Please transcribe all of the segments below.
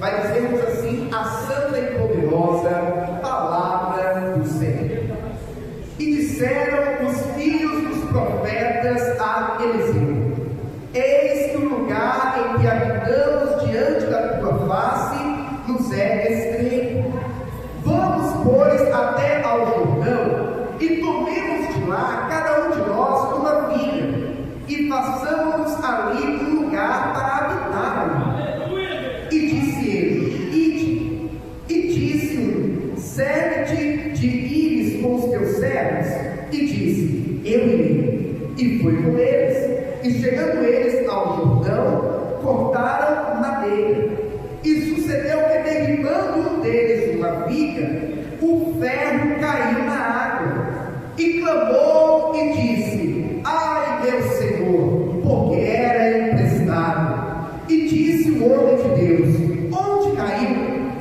vai dizermos assim, a santa e poderosa palavra do Senhor. E disseram os filhos dos profetas a Eliseu: eis que o lugar em que habitamos diante da tua face nos é estreito. Vamos, pois, até ao Jordão e tomemos de lá cada um de nós uma viga e façamos ali um lugar para habitar. E disse ele: ide. E disse-lhe: serve-te de ires com os teus servos? E disse: eu irei. E foi com eles. E chegando eles ao Jordão, cortaram madeira. E sucedeu que, derribando um deles uma viga, o ferro caiu na água. E clamou e disse: ai, meu Senhor, porque era emprestado. E disse o homem de Deus: onde caiu?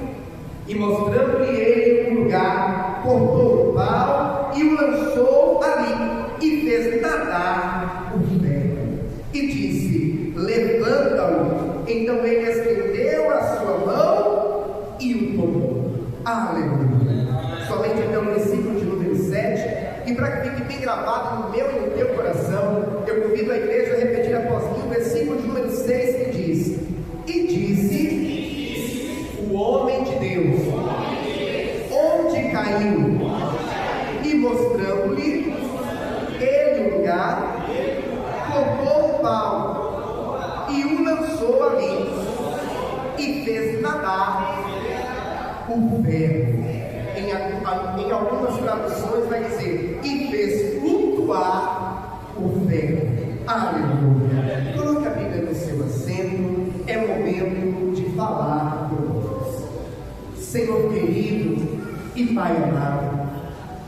E mostrando-lhe ele o lugar, cortou o pau e o lançou ali, e fez nadar o ferro. E disse: levanta-o. Então ele estendeu a sua mão e o tomou. Aleluia. Somente então o versículo de número 7, e para que fique bem gravado no meu e no teu coração, eu convido a igreja a repetir após mim o versículo de número 6, que diz: e disse o homem de Deus: onde caiu? E mostrando-lhe ele o lugar, cortou o pau e o lançou ali, e fez nadar o ferro. Em algumas traduções vai dizer: e fez flutuar o ferro. Aleluia. Coloque a Bíblia no seu assento. É momento de falar por nós. Senhor querido e Pai amado,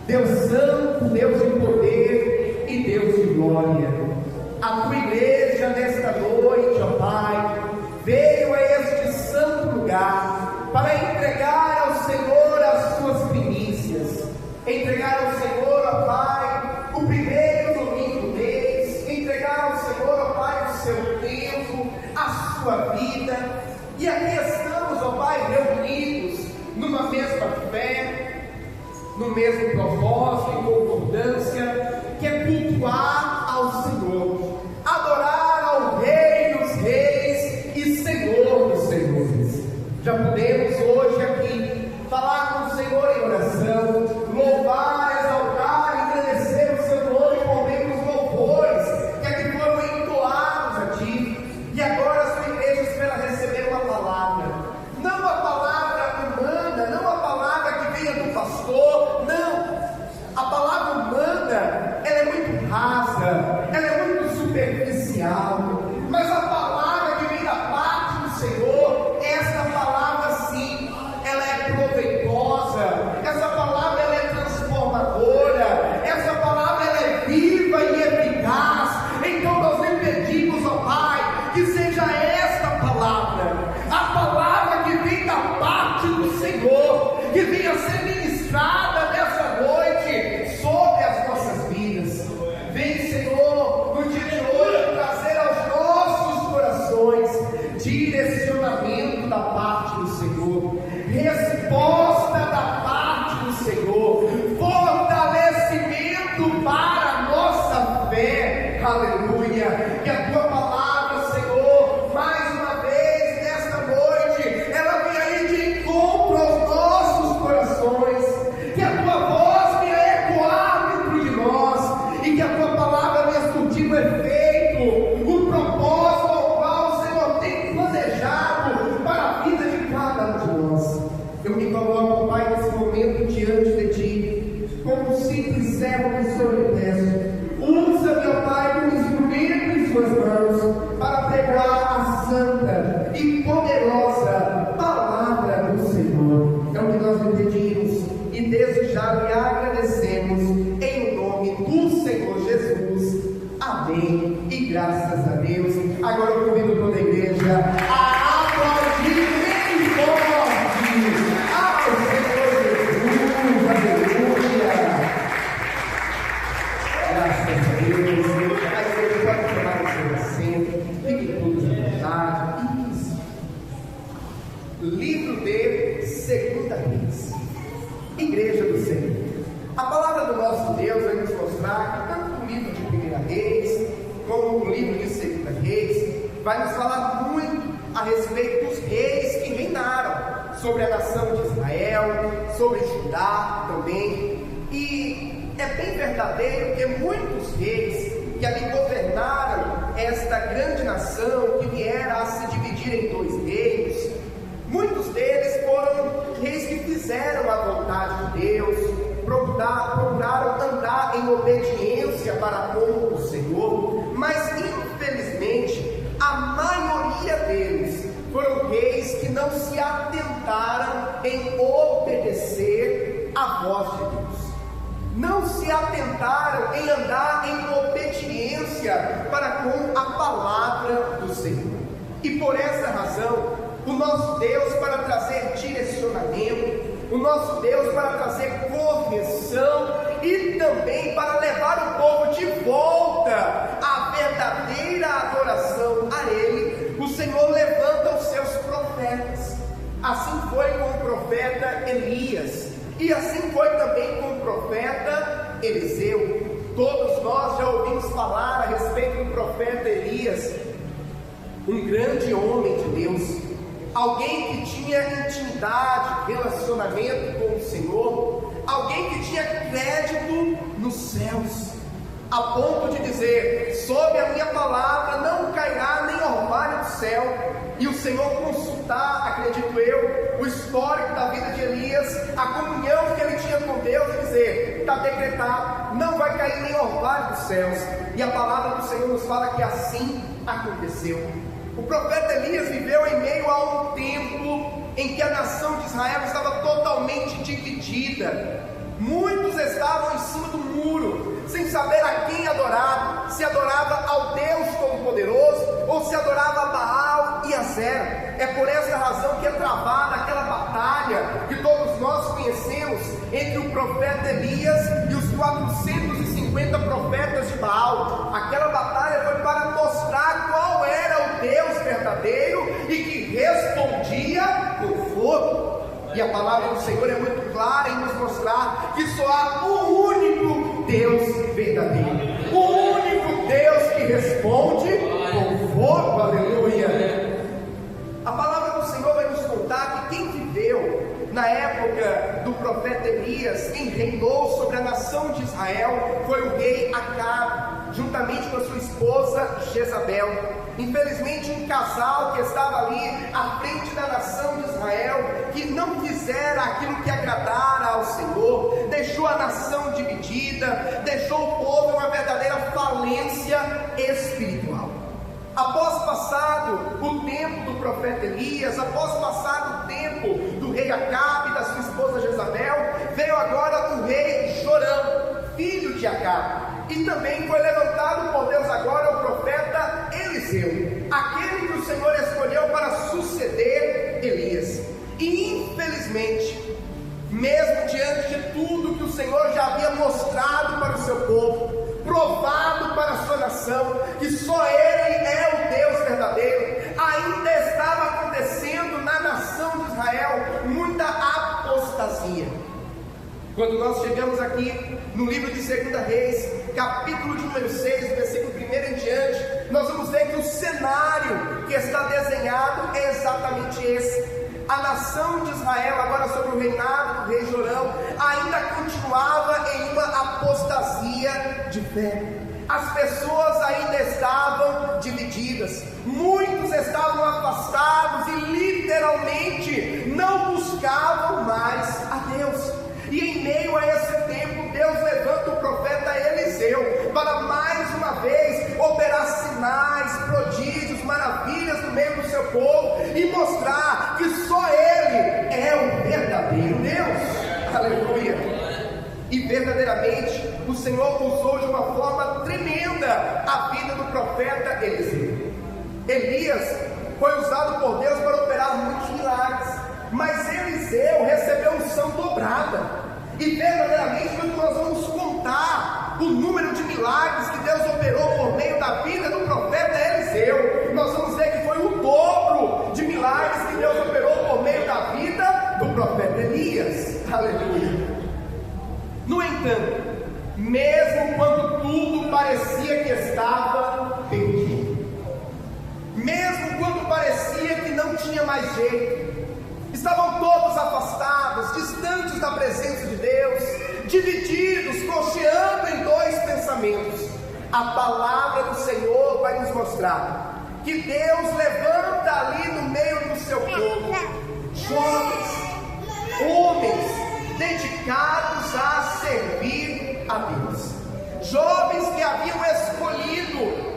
Deus santo, Deus de poder e Deus de glória, a tua igreja nesta noite, ó Pai, veio a este santo lugar para entregar ao Senhor as suas primícias, entregar ao Senhor, ó Pai, o primeiro domingo do mês, entregar ao Senhor, ó Pai, o seu tempo, a sua vida. E aqui estamos, ó Pai, reunidos numa mesma fé, no mesmo propósito e concordância, que é cultuar ao Senhor, adorar ao Rei dos Reis e Senhor dos Senhores. Já podemos hoje aqui falar com o Senhor em oração, louvar, exaltar, engrandecer o seu nome por meio dos louvores que aqui foram entoados a Ti. E agora a sua igreja espera receber uma palavra, não a palavra humana, não a palavra que venha do pastor, não. A palavra humana, ela é muito rasa, ela é muito superficial, mas a palavra que vem da parte do Senhor, essa palavra sim, ela é proveitosa, essa palavra ela é transformadora, essa palavra ela é viva e eficaz. Então nós lhe pedimos, ó Pai, que seja esta palavra, a palavra que vem da parte do Senhor, que venha ser ministrada nessa noite sobre as nossas vidas. Vem, Senhor, no dia de hoje trazer aos nossos corações direcionamento da parte do Senhor, resposta da parte do Senhor, fortalecimento para a nossa fé. Aleluia. Que a tua palavra, Senhor, mais uma vez nesta noite, ela venha aí de encontro aos nossos corações, que a tua voz venha ecoar dentro de nós, e que a tua palavra venha surtir o efeito, o propósito ao qual o Senhor tem planejado para a vida de cada um de nós. Eu me coloco, Pai, nesse momento diante de Ti, como um simples servo que o Senhor lhe peço. Usa-me, ó Pai, como instrumento em suas mãos, para pregar a santa e poderosa palavra do Senhor. É o que nós lhe pedimos e desde já lhe agradecemos, em nome do Senhor Jesus. Amém. E graças a Deus. Agora eu convido toda a igreja a aplaudir bem forte ao Senhor Jesus. Aleluia. Graças a Deus. A igreja pode tomar o seu assento. Fiquem todos à vontade. Isso. como o livro de 2 Reis, vai nos falar muito a respeito dos reis que reinaram sobre a nação de Israel, sobre Judá também. E é bem verdadeiro que muitos reis que ali governaram esta grande nação, que viera a se dividir em 2 reinos, muitos deles foram reis que fizeram a vontade de Deus, procuraram andar em obediência para com o Senhor, mas infelizmente a maioria deles foram reis que não se atentaram em obedecer à voz de Deus, não se atentaram em andar em obediência para com a palavra do Senhor. E por essa razão, o nosso Deus, para trazer direcionamento, o nosso Deus para trazer correção e também para levar o povo de volta à verdadeira adoração a Ele, o Senhor levanta os seus profetas. Assim foi com o profeta Elias, e assim foi também com o profeta Eliseu. Todos nós já ouvimos falar a respeito do profeta Elias, um grande homem de Deus, alguém que tinha intimidade, relacionamento com o Senhor, alguém que tinha crédito nos céus, a ponto de dizer: sob a minha palavra não cairá nem orvalho do céu. E o Senhor consultar, acredito eu, o histórico da vida de Elias, a comunhão que ele tinha com Deus, e dizer: está decretado, não vai cair nem orvalho dos céus. E a palavra do Senhor nos fala que assim aconteceu. O profeta Elias viveu em meio a um tempo em que a nação de Israel estava totalmente dividida. Muitos estavam em cima do muro, sem saber a quem adorar, se adorava ao Deus Todo-Poderoso ou se adorava a Baal e a Zera. É por essa razão que é travada aquela batalha que todos nós conhecemos entre o profeta Elias e os 450 profetas de Baal. Aquela batalha foi para mostrar qual era o Deus verdadeiro e que respondia com fogo. E a palavra do Senhor é muito clara em nos mostrar que só há um único Deus verdadeiro, o único Deus que responde com fogo. Aleluia! A palavra do Senhor vai nos contar que quem viveu na época do profeta Elias, quem reinou sobre a nação de Israel, foi o rei Acabe, juntamente com a sua esposa Jezabel. Infelizmente, um casal que estava ali à frente da nação de Israel, que não fizera aquilo que agradara ao Senhor, deixou a nação dividida, deixou o povo em uma verdadeira falência espiritual. Após passado o tempo do profeta Elias, após passado o tempo do rei Acabe e da sua esposa Jezabel, veio agora o rei Jorão, filho de Acabe. E também foi levantado por Deus agora o profeta Eliseu, aquele que o Senhor escolheu para suceder Elias. E infelizmente, mesmo diante de tudo que o Senhor já havia mostrado para o seu povo, provado para a sua nação, que só Ele é o Deus verdadeiro, ainda estava acontecendo na nação de Israel muita apostasia. Quando nós chegamos aqui no livro de 2 Reis, capítulo de número 6, versículo 1 em diante, nós vamos ver que o cenário que está desenhado é exatamente esse. A nação de Israel, agora sob o reinado do rei Jorão, ainda continuava em uma apostasia de fé. As pessoas ainda estavam divididas, muitos estavam afastados e literalmente não buscavam mais a Deus. E em meio a esse tempo, Deus levanta o profeta Eliseu para mais uma vez operar sinais, prodígios, maravilhas no meio do seu povo e mostrar que só Ele é o verdadeiro Deus. Aleluia! E verdadeiramente o Senhor usou de uma forma tremenda a vida do profeta Eliseu. Elias foi usado por Deus para operar muitos milagres, mas Eliseu recebeu unção dobrada. E verdadeiramente, quando nós vamos contar o número de milagres que Deus operou por meio da vida do profeta Eliseu, nós vamos ver que foi o dobro de milagres que Deus operou por meio da vida do profeta Elias. Aleluia! No entanto, mesmo quando tudo parecia que estava palavra do Senhor vai nos mostrar que Deus levanta ali no meio do seu povo jovens, homens dedicados a servir a Deus, jovens que haviam escolhido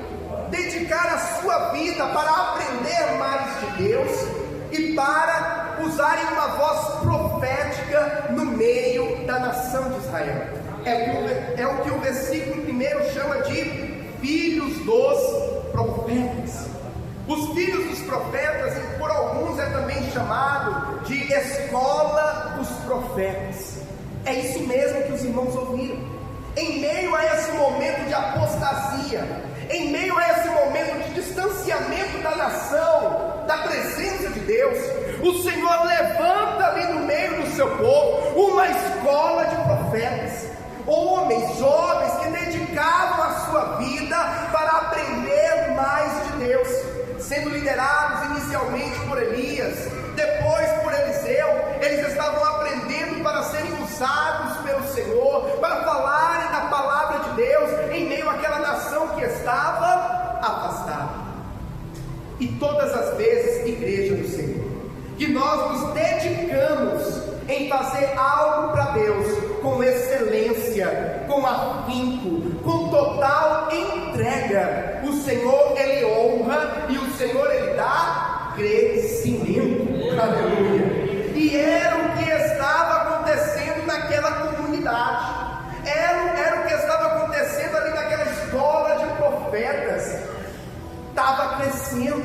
dedicar a sua vida para aprender mais de Deus e para usarem uma voz profética no meio da nação de Israel. É o que o versículo 1 chama de filhos dos profetas. Os filhos dos profetas, por alguns é também chamado de escola dos profetas. É isso mesmo que os irmãos ouviram. Em meio a esse momento de apostasia, em meio a esse momento de distanciamento da nação, da presença de Deus, o Senhor levanta ali no meio do seu povo uma escola de profetas, homens, jovens que dedicavam a sua vida para aprender mais de Deus, sendo liderados inicialmente por Elias, depois por Eliseu. Eles estavam aprendendo para serem usados pelo Senhor, para falarem da palavra de Deus em meio àquela nação que estava afastada. E todas as vezes, igreja do Senhor, que nós nos dedicamos em fazer algo para Deus com excelência, com afinco, com total entrega, o Senhor Ele honra e o Senhor Ele dá crescimento. Aleluia. E era o que estava acontecendo naquela comunidade, era o que estava acontecendo ali naquela escola de profetas. Estava crescendo,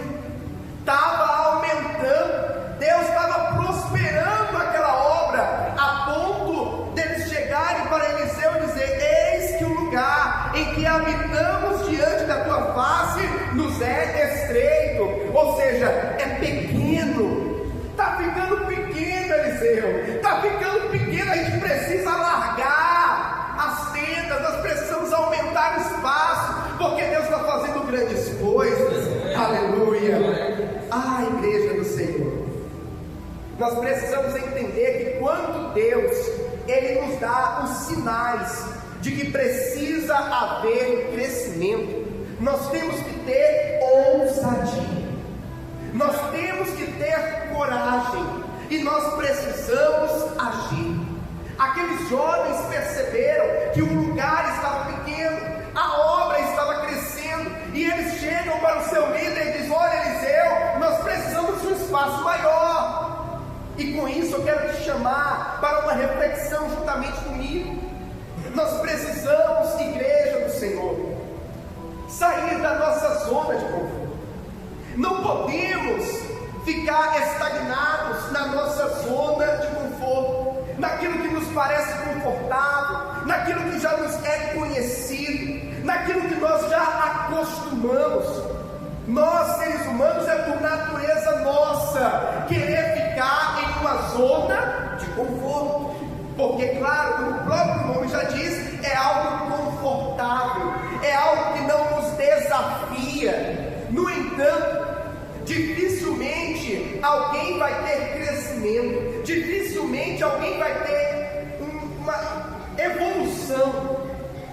estava aumentando, Deus estava prosperando aquela obra, a ponto deles chegarem para Eliseu e dizer: eis que o lugar em que habitamos diante da tua face nos é estreito, ou seja, é pequeno, está ficando pequeno, Eliseu, está ficando pequeno, a gente precisa largar as tendas, nós precisamos aumentar o espaço, porque Deus está fazendo grandes coisas. Aleluia. Igreja do Senhor, nós precisamos entender que quando Deus Ele nos dá os sinais de que precisa haver crescimento, nós temos que ter ousadia, nós temos que ter coragem e nós precisamos agir. Aqueles jovens perceberam que o lugar estava pequeno, a obra estava crescendo, e eles chegam para o seu líder e dizem: olha, Eliseu, nós precisamos de um espaço maior. E com isso eu quero te chamar para uma reflexão juntamente comigo. Nós precisamos, igreja do Senhor, sair da nossa zona de conforto. Não podemos ficar estagnados na nossa zona de conforto, naquilo que nos parece confortável, naquilo que já nos é conhecido, naquilo que nós já acostumamos. Nós, seres humanos, é por natureza nossa querer ficar em uma zona de conforto, porque, claro, como o próprio nome já diz, é algo confortável, é algo que não nos desafia. No entanto, dificilmente alguém vai ter crescimento, dificilmente alguém vai ter uma evolução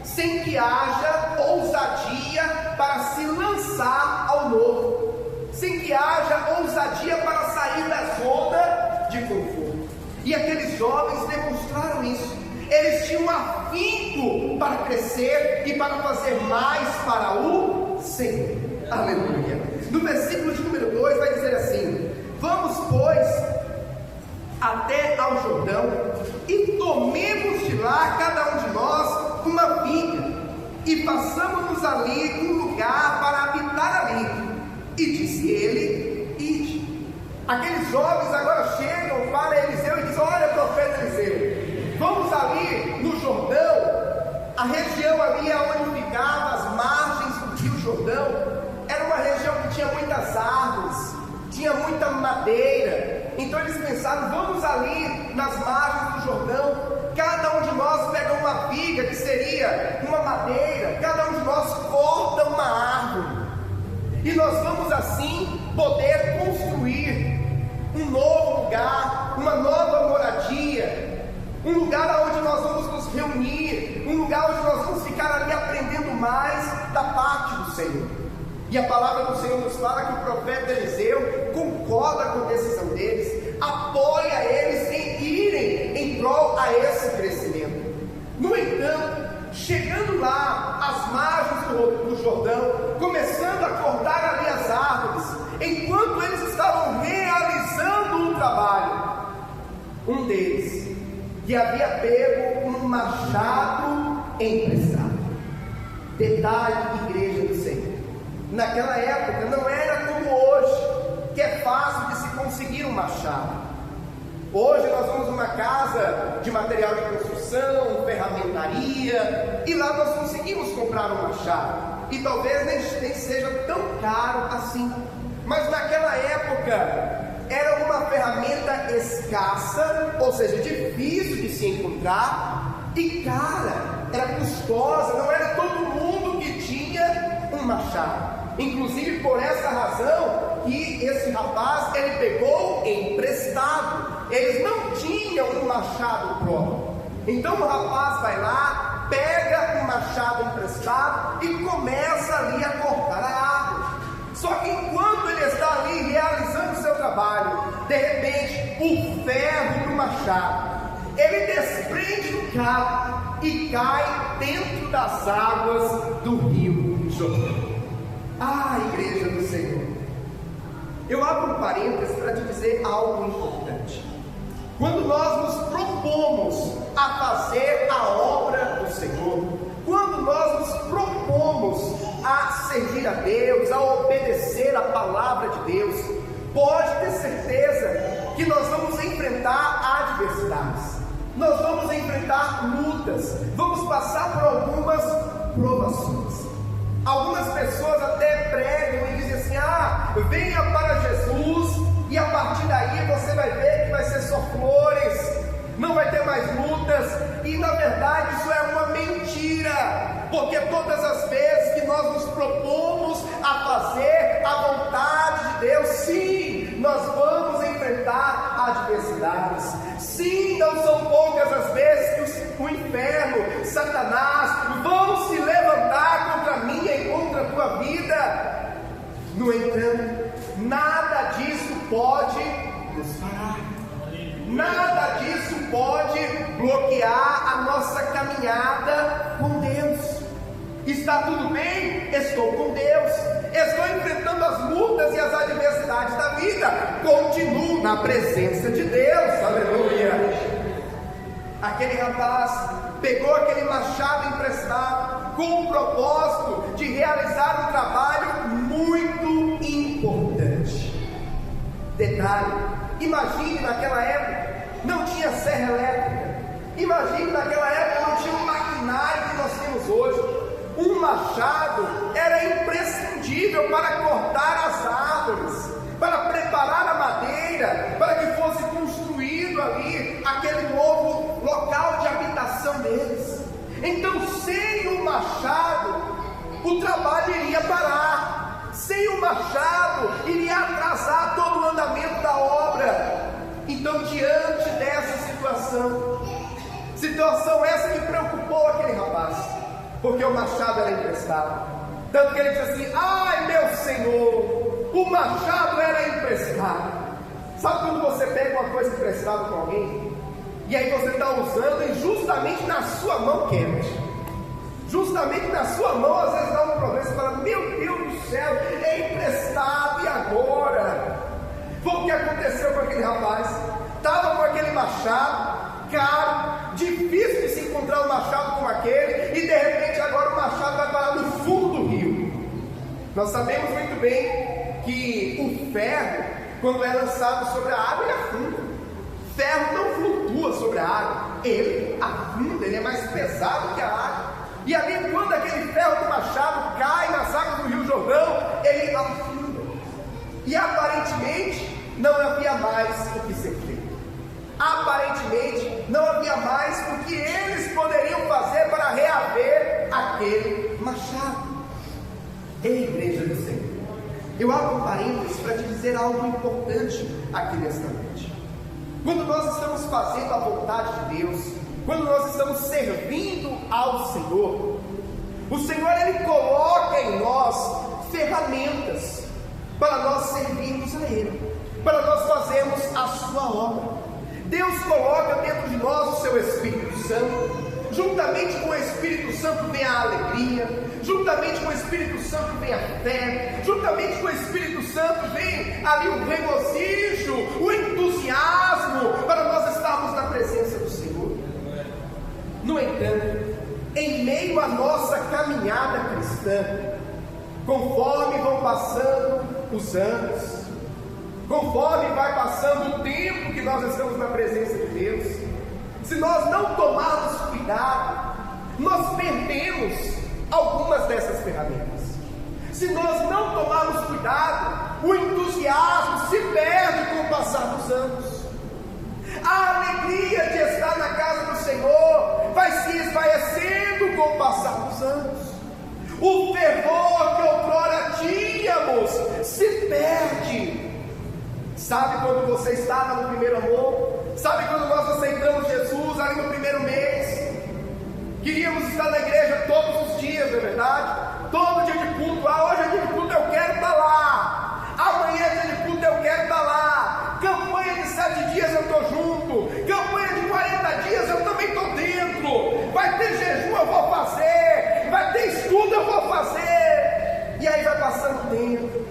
sem que haja ousadia para se lançar ao novo, sem que haja ousadia para sair da zona de conforto. E aqueles jovens demonstraram isso. Eles tinham afinco para crescer e para fazer mais para o Senhor. Aleluia. No versículo de número 2 vai dizer assim: vamos, pois, até ao Jordão e tomemos de lá cada um de nós uma viga e façamos-nos ali um lugar para habitar ali. E disse ele: ide. Aqueles jovens agora chegam para Eliseu e dizem: olha, profeta Eliseu, vamos ali no Jordão. A região ali onde ficavam as margens do rio Jordão era uma região que tinha muitas árvores, tinha muita madeira. Então eles pensaram: vamos ali nas margens do Jordão, cada um de nós pega uma viga, que seria uma madeira, cada um de nós corta uma árvore, e nós vamos assim poder construir um novo lugar, uma nova moradia, um lugar onde nós vamos nos reunir, um lugar onde nós vamos ficar ali aprendendo mais da parte do Senhor. E a palavra do Senhor nos fala que o profeta Eliseu concorda com a decisão deles, apoia eles em irem em prol a esse crescimento. No entanto, chegando lá às margens do Jordão, começando a cortar ali as árvores, enquanto eles estavam realizando o trabalho, um deles, que havia pego um machado emprestado. Detalhe, igreja do Senhor, naquela época não era como hoje, que é fácil de se conseguir um machado. Hoje nós vamos numa casa de material de construção, ferramentaria, e lá nós conseguimos comprar um machado, e talvez nem seja tão caro assim, mas naquela época era uma ferramenta escassa, ou seja, difícil de se encontrar, e cara, era custosa, não era todo mundo que tinha um machado. Inclusive por essa razão que esse rapaz, ele pegou emprestado. Eles não tinham um machado próprio. Então o rapaz vai lá, pega um machado emprestado e começa ali a cortar a árvore. Só que enquanto ele está ali realizando o seu trabalho, de repente o ferro do machado, ele desprende do cabo e cai dentro das águas do rio Jordão. Ah, igreja do Senhor, eu abro um parênteses para te dizer algo importante. Quando nós nos propomos a fazer a obra do Senhor, quando nós nos propomos a servir a Deus, a obedecer a palavra de Deus, pode ter certeza que nós vamos enfrentar adversidades, nós vamos enfrentar lutas, vamos passar por algumas provações. Algumas pessoas até pregam e dizem assim: venha para Jesus, e a partir daí você vai ver que vai ser só flores, não vai ter mais lutas. E na verdade isso é uma mentira, porque todas as vezes que nós nos propomos a fazer a vontade de Deus, sim, nós vamos enfrentar adversidades. Sim, não são poucas as vezes que o inferno, Satanás, vão se levantar contra mim e contra a tua vida. No entanto, nada disso pode nos parar, nada disso pode bloquear a nossa caminhada com Deus. Está tudo bem? Estou com Deus, estou enfrentando as lutas e as adversidades da vida, continuo na presença de Deus, aleluia. Aquele rapaz pegou aquele machado emprestado com o propósito de realizar um trabalho muito importante. Detalhe, imagine naquela época não tinha serra elétrica, imagine naquela época não tinha o maquinário que nós temos hoje. Um machado era imprescindível para cortar as árvores, para preparar a madeira, para que fosse construído ali aquele novo local de habitação deles. Então, sem o machado, o trabalho iria parar. Sem o machado, iria atrasar todo o andamento da obra. Então, diante dessa situação essa que preocupou aquele rapaz, porque o machado era emprestado. Tanto que ele disse assim: ai meu Senhor, o machado era emprestado. Sabe quando você pega uma coisa emprestada com alguém, e aí você está usando e justamente na sua mão quebra, justamente na sua mão às vezes dá um problema, você fala: meu Deus do céu, é emprestado, e agora? Foi o que aconteceu com aquele rapaz. Estava com aquele machado caro, difícil de se encontrar um machado como aquele, e de repente agora o machado vai parar no fundo do rio. Nós sabemos muito bem que o ferro, quando é lançado sobre a água, ele afunda. Ferro não flutua sobre a água, ele afunda, ele é mais pesado que a água. E ali, quando aquele ferro do machado cai nas águas do Rio Jordão, ele afunda. E aparentemente não havia mais o que ser feito. Aparentemente não havia mais o que eles poderiam fazer para reaver aquele machado. Ei, igreja do Senhor, eu abro um parênteses para te dizer algo importante aqui nesta noite. quando nós estamos fazendo a vontade de Deus, quando nós estamos servindo ao Senhor, o Senhor Ele coloca em nós ferramentas para nós servirmos a Ele, para nós fazermos a sua obra. Deus coloca dentro de nós o seu Espírito Santo. Juntamente com o Espírito Santo vem a alegria, juntamente com o Espírito Santo vem a fé, juntamente com o Espírito Santo vem ali o regozijo, o entusiasmo para nós estarmos na presença do Senhor. No entanto, em meio à nossa caminhada cristã, conforme vão passando os anos, conforme vai passando o tempo que nós estamos na presença de Deus, se nós não tomarmos cuidado, nós perdemos algumas dessas ferramentas. Se nós não tomarmos cuidado, o entusiasmo se perde com o passar dos anos. A alegria de estar na casa do Senhor vai se esvaecendo com o passar dos anos. O fervor que outrora tínhamos se perde. Sabe quando você estava no primeiro amor? Sabe quando nós aceitamos Jesus ali no primeiro mês? Queríamos estar na igreja todos os dias, não é verdade? Todo dia de culto. Hoje é dia de culto, eu quero estar lá. Amanhã é dia de culto, eu quero estar lá. Campanha de 7 dias eu estou junto. Campanha de 40 dias eu também estou dentro. Vai ter jejum, eu vou fazer. Vai ter estudo, eu vou fazer. E aí vai passando o tempo.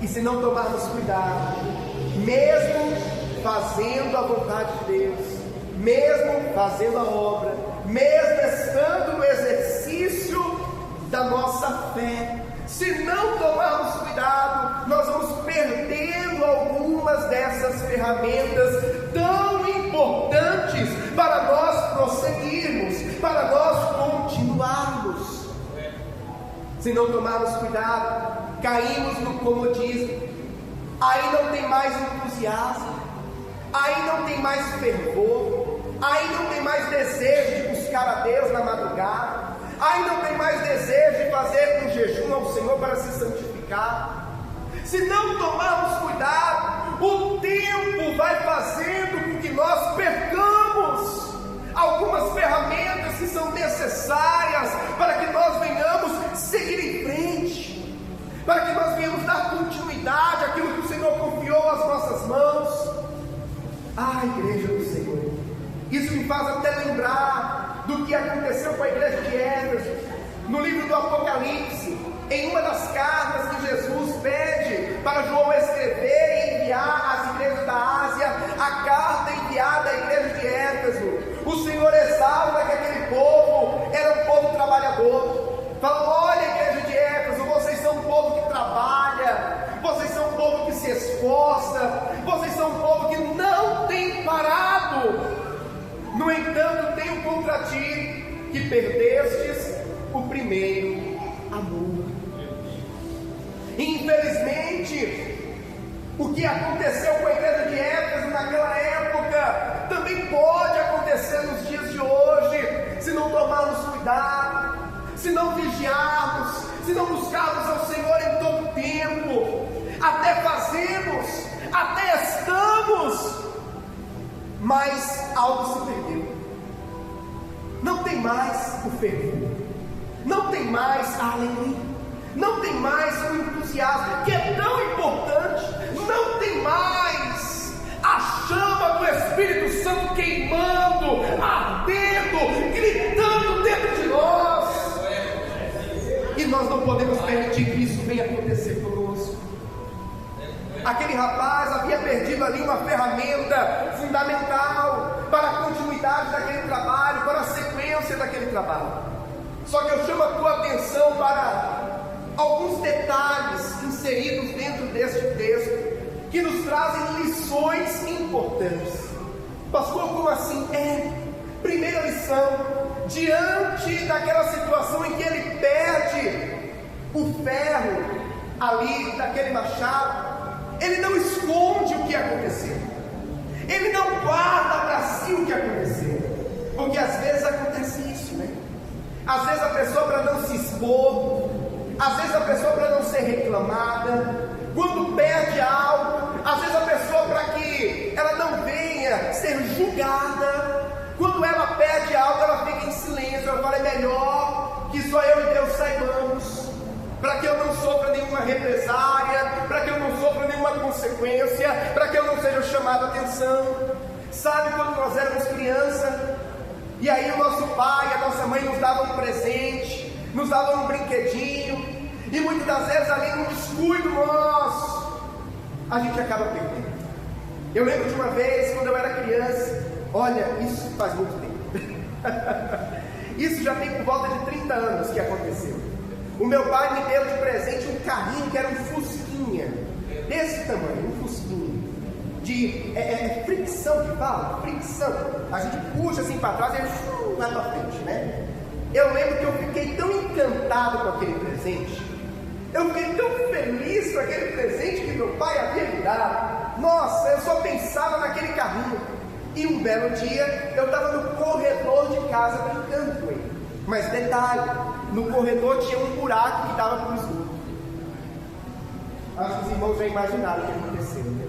E se não tomarmos cuidado, mesmo fazendo a vontade de Deus, mesmo fazendo a obra, mesmo estando no exercício da nossa fé, se não tomarmos cuidado, nós vamos perdendo algumas dessas ferramentas tão importantes para nós prosseguirmos, para nós continuarmos. Se não tomarmos cuidado, caímos no comodismo. Aí não tem mais entusiasmo, aí não tem mais fervor, aí não tem mais desejo de buscar a Deus na madrugada, aí não tem mais desejo de fazer um jejum ao Senhor para se santificar. Se não tomarmos cuidado, o tempo vai fazendo com que nós percamos algumas ferramentas que são necessárias para que nós venhamos seguir em frente, para que nós venhamos dar continuidade àquilo que o Senhor confiou às nossas mãos. Igreja do Senhor, isso me faz até lembrar do que aconteceu com a igreja de Éfeso, no livro do Apocalipse, em uma das cartas que Jesus pede para João escrever e enviar às igrejas da Ásia, a carta enviada à igreja de Éfeso. O Senhor exalta que aquele povo era um povo trabalhador, fala: olha, igreja de Éfeso, vocês são um povo que trabalha, vocês são um povo que se esforça, vocês são um povo que não tem parado. No entanto, tenho contra ti que perdestes o primeiro amor. Infelizmente, o que aconteceu com a igreja de Éfeso naquela época também pode acontecer nos dias de hoje, se não tomarmos cuidado, se não vigiarmos, se não buscarmos ao Senhor em todo tempo. Até fazemos, até estamos, mas algo se perdeu. Não tem mais o fervor, não tem mais a alegria, não tem mais o entusiasmo que é tão importante, não tem mais a chama do Espírito Santo queimando, ardendo, gritando dentro de nós. E nós não podemos permitir que isso venha acontecer conosco. Aquele rapaz havia perdido ali uma ferramenta fundamental para a continuidade daquele trabalho, para a sequência daquele trabalho. Só que eu chamo a tua atenção para alguns detalhes inseridos dentro deste texto, que nos trazem lições importantes. Pastor, como assim? Primeira lição: diante daquela situação em que ele perde o ferro ali daquele machado, ele não esconde o que aconteceu, ele não guarda para si o que aconteceu, porque às vezes acontece isso, né? Às vezes a pessoa, para não se expor, às vezes a pessoa, para não ser reclamada, quando perde algo, às vezes a pessoa, para que ela não ser julgada. Quando ela pede algo, ela fica em silêncio. Eu falo, é melhor que só eu e Deus saibamos, para que eu não sofra nenhuma represária, para que eu não sofra nenhuma consequência, para que eu não seja chamado a atenção. Sabe quando nós éramos criança, e aí o nosso pai, a nossa mãe nos davam um presente, nos davam um brinquedinho, e muitas das vezes ali num descuido nosso, a gente acaba perdendo. Eu lembro de uma vez, quando eu era criança, olha, isso faz muito tempo, isso já tem por volta de 30 anos que aconteceu. O meu pai me deu de presente um carrinho que era um fusquinha, desse tamanho, um fusquinha, de fricção que fala, fricção, a gente puxa assim para trás e ele vai para frente, né? Eu lembro que eu fiquei tão encantado com aquele presente, eu fiquei tão feliz com aquele presente que meu pai havia me dado. Nossa, eu só pensava naquele carrinho. E um belo dia, eu estava no corredor de casa brincando com ele. Mas detalhe, no corredor tinha um buraco que dava para o esgoto. Acho que os irmãos já imaginaram o que aconteceu, né?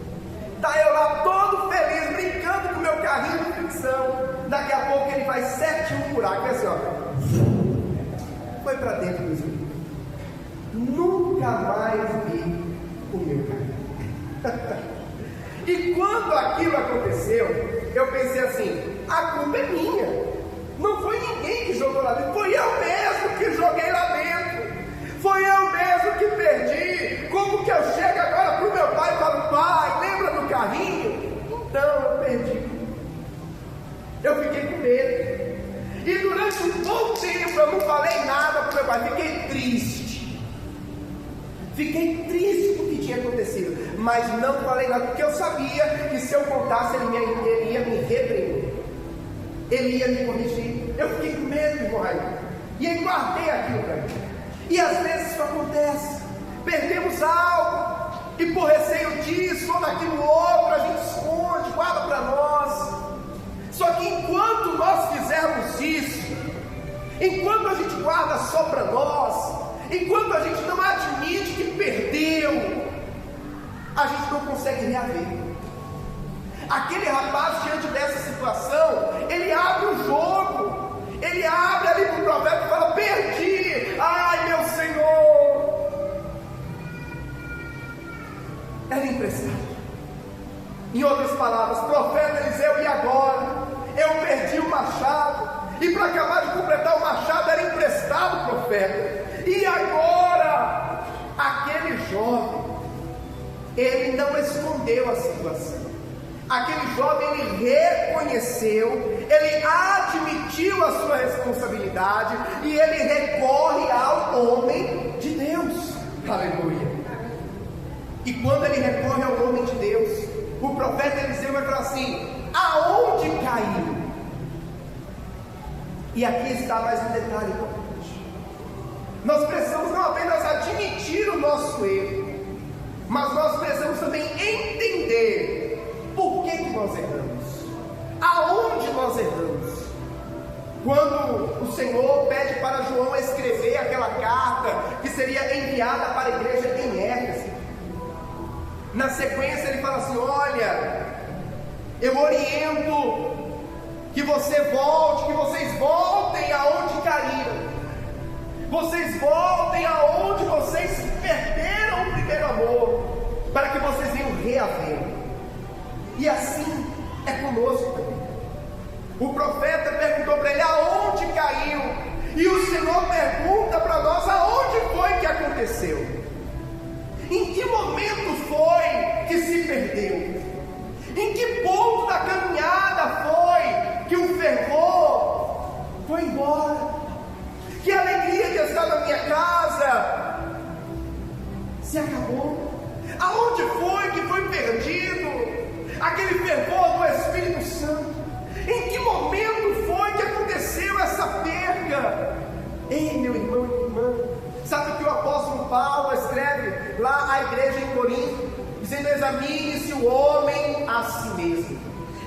Tá eu lá todo feliz, brincando com o meu carrinho de fricção. Daqui a pouco ele faz certinho um buraco, assim, ó. Foi para dentro do esgoto. Nunca mais vi o meu carrinho. E quando aquilo aconteceu, eu pensei assim, a culpa é minha, não foi ninguém que jogou lá dentro, foi eu mesmo que joguei lá dentro, foi eu mesmo que perdi. Como que eu chego agora para o meu pai e falo, pai, lembra do carrinho? Então eu perdi, eu fiquei com medo, e durante um bom tempo eu não falei nada para o meu pai, fiquei triste com o que tinha acontecido, mas não falei nada, porque eu sabia que se eu contasse ele ia me repreender, ele ia me corrigir. Eu fiquei com medo, irmão Raimundo, e aí guardei aquilo para mim. E às vezes isso acontece, perdemos algo, e por receio disso ou daquilo outro, a gente esconde, guarda para nós. Só que enquanto nós fizermos isso, enquanto a gente guarda só para nós, enquanto a gente não admite que perdeu, a gente não consegue reaver. Aquele rapaz, diante dessa situação, ele abre o jogo, ele abre ali para o profeta e fala, perdi, ai meu Senhor, era emprestado. Em outras palavras, profeta Eliseu, e agora? Eu perdi o machado, e para acabar de completar o machado era emprestado, profeta. E agora, aquele jovem, ele não escondeu a situação. Aquele jovem, ele reconheceu, ele admitiu a sua responsabilidade e ele recorre ao homem de Deus. Aleluia. E quando ele recorre ao homem de Deus, o profeta Eliseu vai falar assim, aonde caiu? E aqui está mais um detalhe importante. Nós precisamos não apenas admitir o nosso erro, mas nós precisamos também entender por que nós erramos, aonde nós erramos. Quando o Senhor pede para João escrever aquela carta que seria enviada para a igreja em Éfeso, na sequência ele fala assim, olha, eu oriento que você volte, que vocês voltem aonde caíram, vocês voltem aonde vocês perderam o primeiro amor, para que vocês venham reaver. E assim é conosco também. O profeta perguntou para ele aonde caiu, e o Senhor pergunta para nós aonde foi que aconteceu, em que momento foi que se perdeu, em que ponto da caminhada foi que o fervor foi embora, que a alegria de estar na minha casa se acabou. Aonde foi que foi perdido aquele fervor do Espírito Santo? Em que momento foi que aconteceu essa perda? Ei, meu irmão e minha irmã, sabe que o apóstolo Paulo escreve lá à igreja em Corinto, dizendo, examine-se o homem a si mesmo.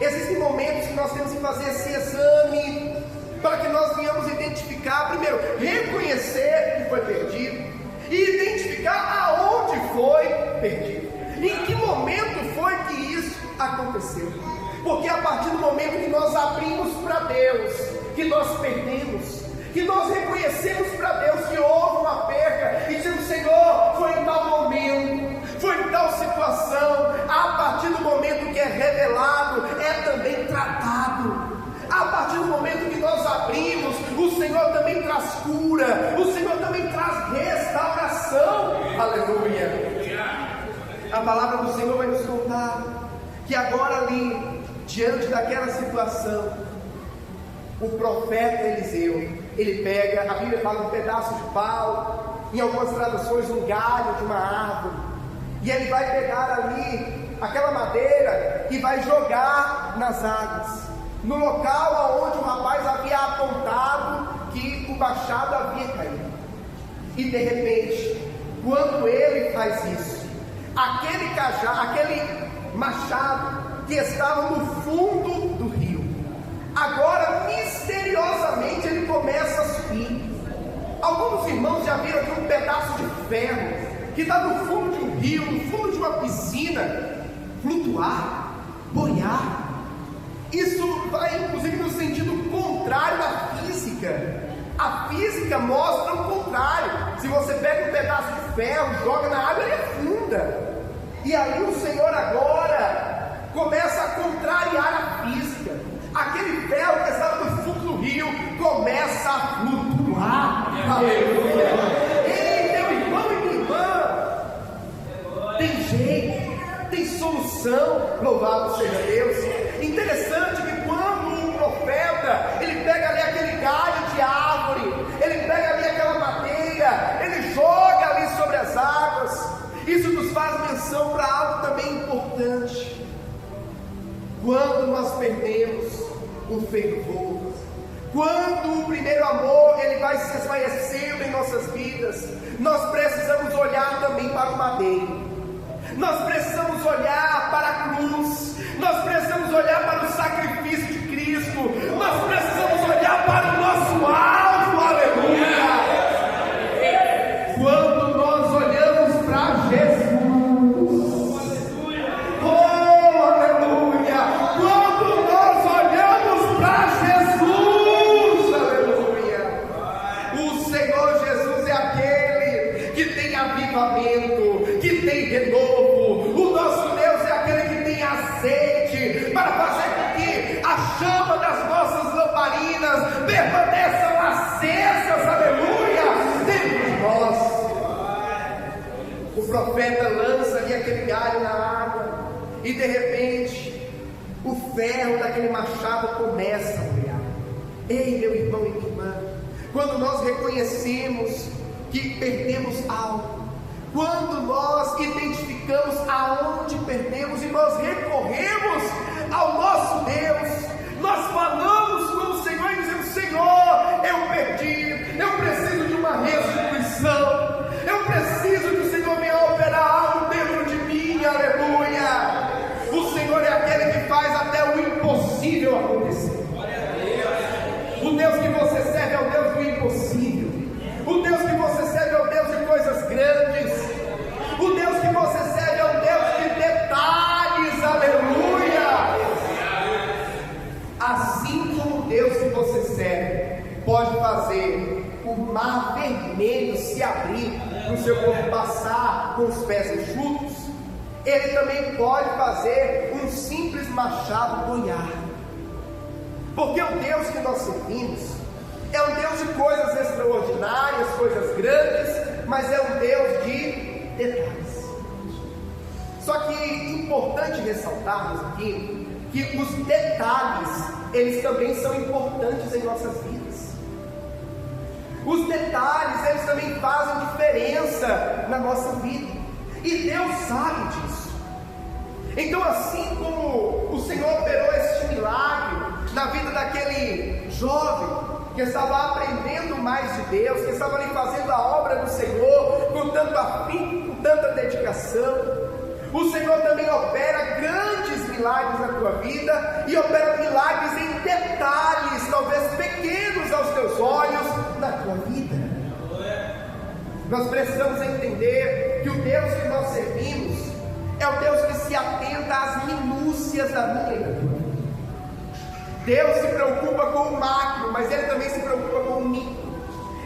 Existem momentos que nós temos que fazer esse exame, para que nós venhamos identificar, primeiro, reconhecer que foi perdido, e identificar aonde foi perdido, em que momento foi que isso aconteceu. Porque a partir do momento que nós abrimos para Deus, que nós perdemos, que nós reconhecemos para Deus que houve uma perca, e dizemos: Senhor, foi em tal momento, foi em tal situação. A partir do momento que é revelado, é também tratado. A partir do momento que nós abrimos, o Senhor também traz cura, o Senhor também traz restauração. Aleluia. A palavra do Senhor vai nos contar que agora ali, diante daquela situação, o profeta Eliseu, ele pega, a Bíblia fala, um pedaço de pau, em algumas traduções um galho de uma árvore, e ele vai pegar ali aquela madeira e vai jogar nas águas, no local onde o rapaz havia apontado que o machado havia caído. E de repente, quando ele faz isso, aquele cajado, aquele machado que estava no fundo do rio, agora misteriosamente ele começa a subir. Alguns irmãos já viram aqui um pedaço de ferro que está no fundo de um rio, no fundo de uma piscina, flutuar, boiar. Isso vai inclusive no sentido contrário da física. A física mostra o contrário. Se você pega um pedaço de ferro, joga na água, ele afunda. E aí o Senhor agora começa a contrariar a física. Aquele ferro que estava no fundo do rio começa a flutuar. Aleluia! Ei, meu irmão e minha irmã, tem jeito, tem solução. Louvado seja Deus. Interessante que quando o profeta, ele pega ali aquele galho de árvore, ele pega ali aquela madeira, ele joga ali sobre as águas. Isso nos faz menção para algo também importante. Quando nós perdemos o fervor, quando o primeiro amor ele vai se esvaecendo em nossas vidas, nós precisamos olhar também para o madeiro, nós precisamos olhar para a cruz, nós precisamos olhar para o sacrifício de Cristo, nós precisamos olhar para o nosso alvo. Aleluia! Quando nós olhamos para Jesus, que tem renovo. O nosso Deus é aquele que tem azeite para fazer com que a chama das nossas lamparinas permaneçam acesas, aleluia, dentro de nós. O profeta lança ali aquele galho na água e de repente o ferro daquele machado começa a brilhar. Ei, meu irmão e minha irmã, quando nós reconhecemos que perdemos algo, quando nós identificamos aonde perdemos e nós recorremos ao nosso Deus, nós falamos com o Senhor e dizemos: Senhor, eu perdi, eu preciso de uma restituição, eu preciso que o Senhor venha operar algo dentro de mim. Aleluia! O Senhor é aquele que faz até o impossível acontecer. O Deus que você serve é o Deus do impossível. O Deus que você serve é o Deus de coisas grandes. O Deus que você serve é o Deus de detalhes. Aleluia! Assim como o Deus que você serve pode fazer o mar vermelho se abrir para o seu povo passar com os pés enxutos, Ele também pode fazer um simples machado boiar. Porque o Deus que nós servimos é um Deus de coisas extraordinárias, coisas grandes, mas é um Deus de detalhes. Só que é importante ressaltarmos aqui que os detalhes, eles também são importantes em nossas vidas. Os detalhes, eles também fazem diferença na nossa vida, e Deus sabe disso. Então, assim como o Senhor operou este milagre na vida daquele jovem que estava aprendendo mais de Deus, que estava ali fazendo a obra do Senhor com tanto afinco, com tanta dedicação, o Senhor também opera grandes milagres na tua vida, e opera milagres em detalhes, talvez pequenos aos teus olhos, na tua vida. Nós precisamos entender que o Deus que nós servimos é o Deus que se atenta às minúcias da minha e da tua vida. Deus se preocupa com o macro, mas Ele também se preocupa com o micro.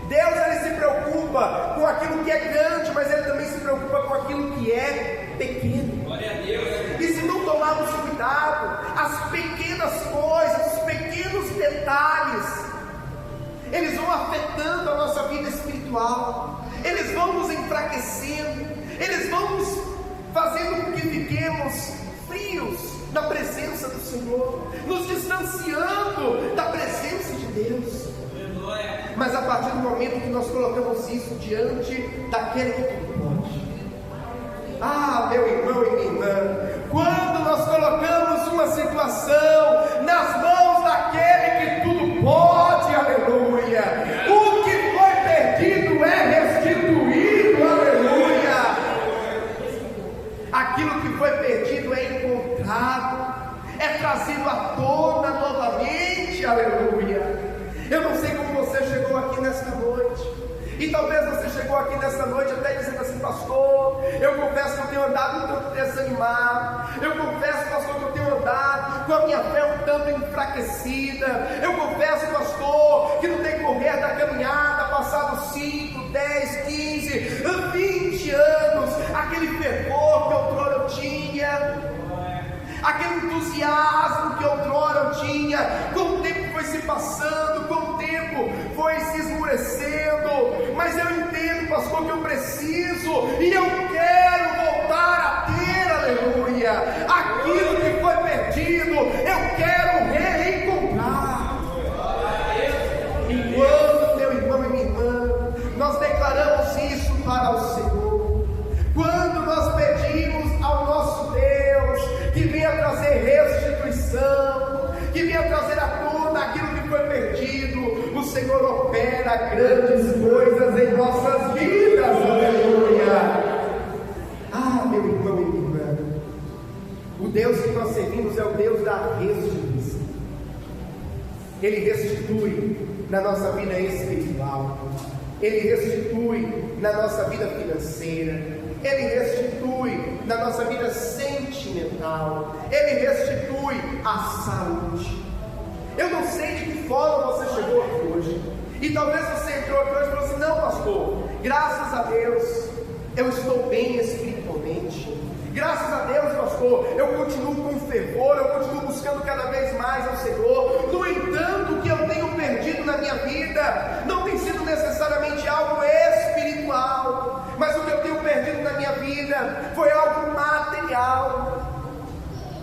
Deus, Ele se preocupa com aquilo que é grande, mas Ele também se preocupa com aquilo que é pequeno. Glória a Deus. E se não tomarmos cuidado, as pequenas coisas, os pequenos detalhes, eles vão afetando a nossa vida espiritual, eles vão nos enfraquecendo, eles vão nos fazendo com que fiquemos frios na presença do Senhor, nos distanciando da presença de Deus. Mas a partir do momento que nós colocamos isso diante daquele que tudo pode, meu irmão e minha irmã, quando nós colocamos uma situação nas mãos daquele que tudo pode, aleluia, o que foi perdido é restituído, aleluia, aquilo que foi perdido é encontrado, é trazido à tona novamente, aleluia. Eu não sei como você chegou aqui nesta noite, e talvez você chegou aqui nesta noite até dizendo assim: pastor, eu confesso que eu tenho andado um tanto desanimado, eu confesso, pastor, que eu tenho andado com a minha fé um tanto enfraquecida, eu confesso, pastor, que no decorrer da caminhada, passados 5, 10, 15, 20 anos, aquele fervor que outrora eu tinha, aquele entusiasmo que outrora eu tinha, com o tempo foi se passando, com o tempo foi se esmurecendo, mas eu entendo, pastor, que eu preciso e eu quero voltar a ter, aleluia, aquilo que foi perdido, eu quero reencontrar. E quando, meu irmão e minha irmã, nós declaramos isso para o Senhor, quando nós pedimos ao nosso Deus que venha trazer restituição, que venha trazer à tona aquilo que foi perdido, o Senhor opera grandes coisas em nossas vidas, aleluia. Meu irmão e minha irmã, o Deus que nós servimos é o Deus da restituição. Ele restitui na nossa vida espiritual, Ele restitui na nossa vida financeira, Ele restitui na nossa vida sentimental, Ele restitui a saúde. Eu não sei de que forma você chegou aqui hoje, e talvez você entrou aqui hoje e falou assim: não, pastor, graças a Deus eu estou bem espiritualmente, graças a Deus, pastor, eu continuo com fervor, eu continuo buscando cada vez mais ao Senhor. No entanto, o que eu tenho perdido na minha vida não tem sido necessariamente algo espiritual, mas o que eu tenho perdido na minha vida foi algo material.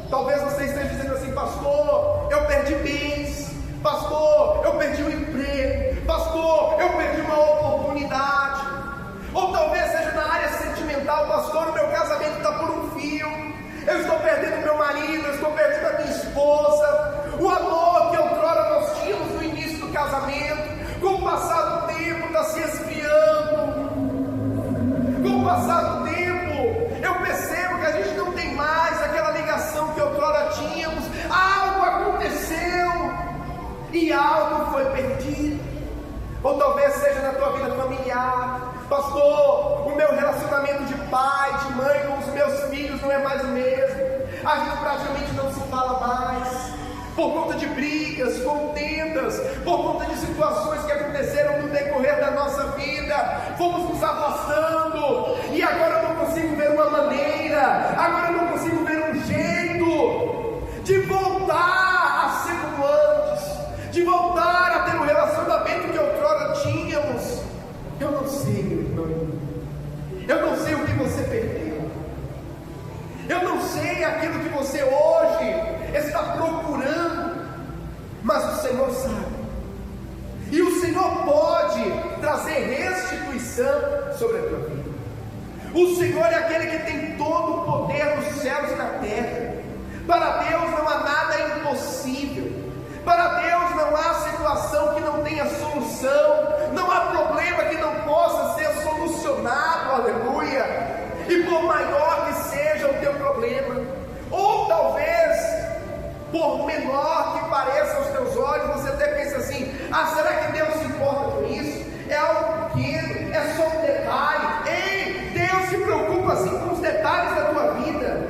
Talvez você esteja dizendo assim: pastor, eu perdi bens, pastor, eu perdi um emprego, pastor, eu perdi uma oportunidade. Ou talvez seja na área sentimental: pastor, o meu casamento está por um fio, eu estou perdendo meu marido, eu estou perdendo a minha esposa. O amor que outrora nós tínhamos no início do casamento, com o passar do tempo está se esfriando. Com o passar do tempo, eu percebo que a gente não tem mais aquela ligação que outrora tínhamos. Algo aconteceu e algo foi perdido. Ou talvez seja na tua vida familiar: pastor, o meu relacionamento de pai, de mãe com os meus filhos não é mais o mesmo, a gente praticamente não se fala mais, por conta de brigas, contendas, por conta de situações que aconteceram no decorrer da nossa vida, fomos nos afastando, e agora eu não consigo ver uma maneira, agora eu não consigo ver um jeito de voltar a ser como antes, de voltar a ter o relacionamento que outrora tínhamos. Eu não sei, meu irmão, eu não sei o que você perdeu, eu não sei aquilo que você hoje está procurando, mas o Senhor sabe, e o Senhor pode trazer restituição sobre a tua vida. O Senhor é aquele que tem todo o poder nos céus e na terra. Para Deus não há nada impossível, para Deus não há situação que não tenha solução, não há problema que não possa ser solucionado, aleluia. E por maior que seja o teu problema, ou talvez por menor que pareça aos teus olhos, você até pensa assim: será que Deus se importa com isso? É algo pequeno, é só um detalhe. Ei, Deus se preocupa assim com os detalhes da tua vida,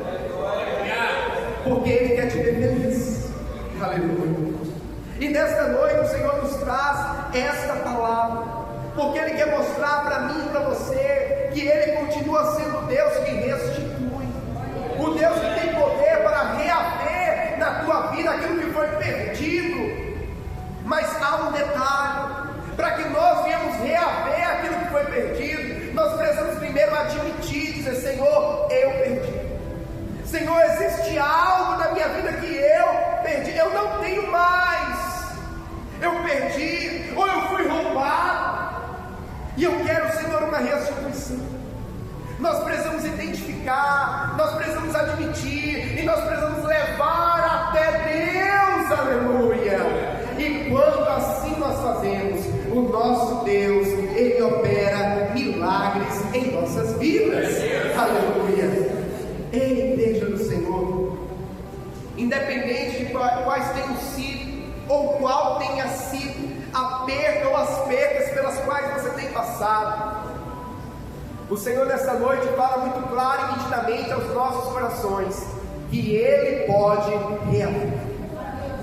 porque Ele quer te ver feliz, aleluia. E nesta noite o Senhor nos traz esta palavra, porque Ele quer mostrar para mim e para você que Ele continua sendo o Deus que restitui, o Deus que tem poder para reaver na tua vida aquilo que foi perdido. Mas há um detalhe: para que nós venhamos reaver aquilo que foi perdido, nós precisamos primeiro admitir, dizer: Senhor, eu perdi. Senhor, existe algo na minha vida que eu perdi, eu não tenho mais, eu perdi, ou eu fui roubado, e eu quero, Senhor, uma restituição. Nós precisamos identificar, nós precisamos admitir, e nós precisamos levar até Deus, aleluia. E quando assim nós fazemos, o nosso Deus, Ele opera milagres em nossas vidas, aleluia. Ei, igreja do Senhor, independente de quais tenham sido, ou qual tenha sido a perda ou as perdas pelas quais você tem passado, o Senhor nessa noite fala muito claro e nitidamente aos nossos corações que Ele pode reaver,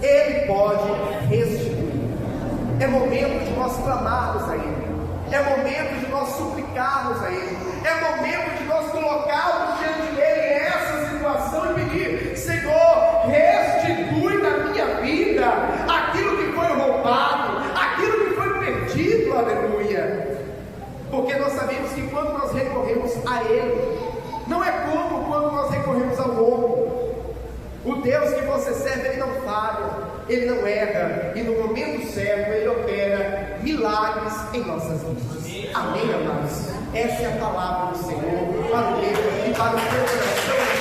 Ele pode restituir. É momento de nós clamarmos a Ele, é momento de nós suplicarmos a Ele, é momento de nós colocarmos diante dEle essa situação e pedir: Senhor, restitui na minha vida aquilo que foi roubado, aquilo que foi perdido, aleluia. Porque nós sabemos que quando nós recorremos a Ele, não é como quando nós recorremos ao homem. O Deus que você serve, Ele não falha, Ele não erra, e no momento certo Ele opera milagres em nossas vidas. Amém, amados? Essa é a palavra do Senhor para o meu e para o teu coração.